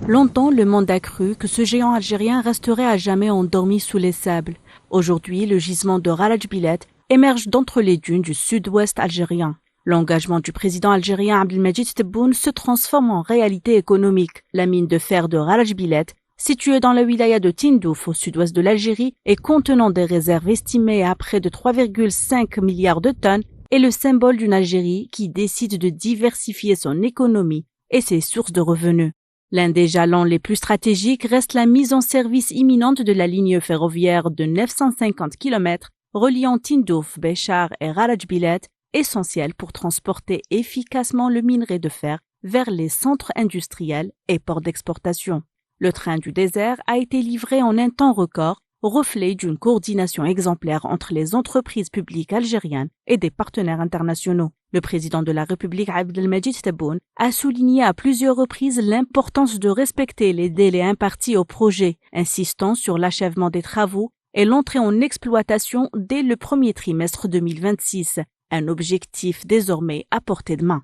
Longtemps, le monde a cru que ce géant algérien resterait à jamais endormi sous les sables. Aujourd'hui, le gisement de Ralaj Bilet émerge d'entre les dunes du sud-ouest algérien. L'engagement du président algérien Abdelmadjid Tebboune se transforme en réalité économique. La mine de fer de Ralaj Bilet, située dans la wilaya de Tindouf au sud-ouest de l'Algérie et contenant des réserves estimées à près de 3,5 milliards de tonnes, est le symbole d'une Algérie qui décide de diversifier son économie et ses sources de revenus. L'un des jalons les plus stratégiques reste la mise en service imminente de la ligne ferroviaire de 950 km reliant Tindouf, Béchar et Ralaj Bilet, essentielle pour transporter efficacement le minerai de fer vers les centres industriels et ports d'exportation. Le train du désert a été livré en un temps record, reflet d'une coordination exemplaire entre les entreprises publiques algériennes et des partenaires internationaux. Le président de la République Abdelmadjid Tebboune a souligné à plusieurs reprises l'importance de respecter les délais impartis au projet, insistant sur l'achèvement des travaux et l'entrée en exploitation dès le premier trimestre 2026, un objectif désormais à portée de main.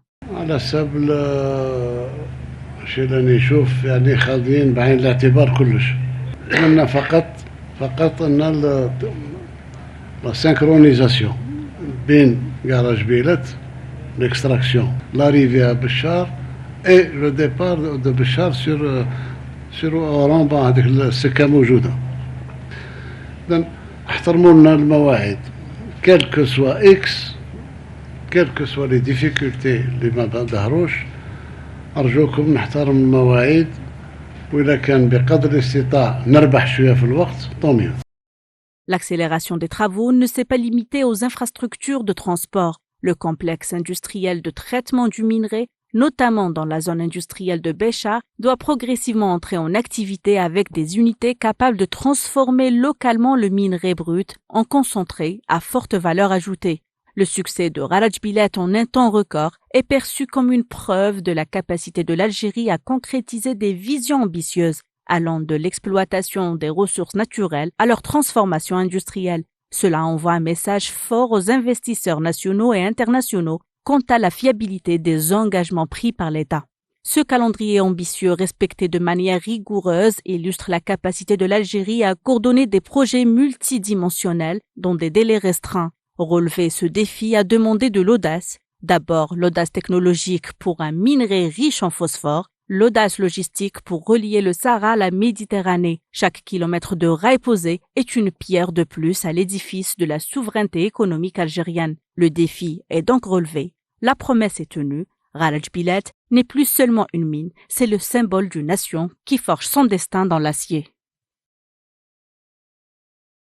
فقط أن la synchronisation بين garage Bilet, l'extraction, l'arrivée à Béchar et le départ de Béchar sur Oran هذيك السكة موجودة. إذن احترموا لنا المواعيد quel que soit X, quelles que soient les difficultés اللي ما ظهروش أرجوكم نحترم المواعيد. L'accélération des travaux ne s'est pas limitée aux infrastructures de transport. Le complexe industriel de traitement du minerai, notamment dans la zone industrielle de Béchar, doit progressivement entrer en activité avec des unités capables de transformer localement le minerai brut en concentré à forte valeur ajoutée. Le succès de Ralaj Bilet en un temps record est perçu comme une preuve de la capacité de l'Algérie à concrétiser des visions ambitieuses, allant de l'exploitation des ressources naturelles à leur transformation industrielle. Cela envoie un message fort aux investisseurs nationaux et internationaux quant à la fiabilité des engagements pris par l'État. Ce calendrier ambitieux respecté de manière rigoureuse illustre la capacité de l'Algérie à coordonner des projets multidimensionnels dans des délais restreints. Relever ce défi a demandé de l'audace. D'abord, l'audace technologique pour un minerai riche en phosphore, l'audace logistique pour relier le Sahara à la Méditerranée. Chaque kilomètre de rail posé est une pierre de plus à l'édifice de la souveraineté économique algérienne. Le défi est donc relevé. La promesse est tenue. Ralaj Bilet n'est plus seulement une mine, c'est le symbole d'une nation qui forge son destin dans l'acier.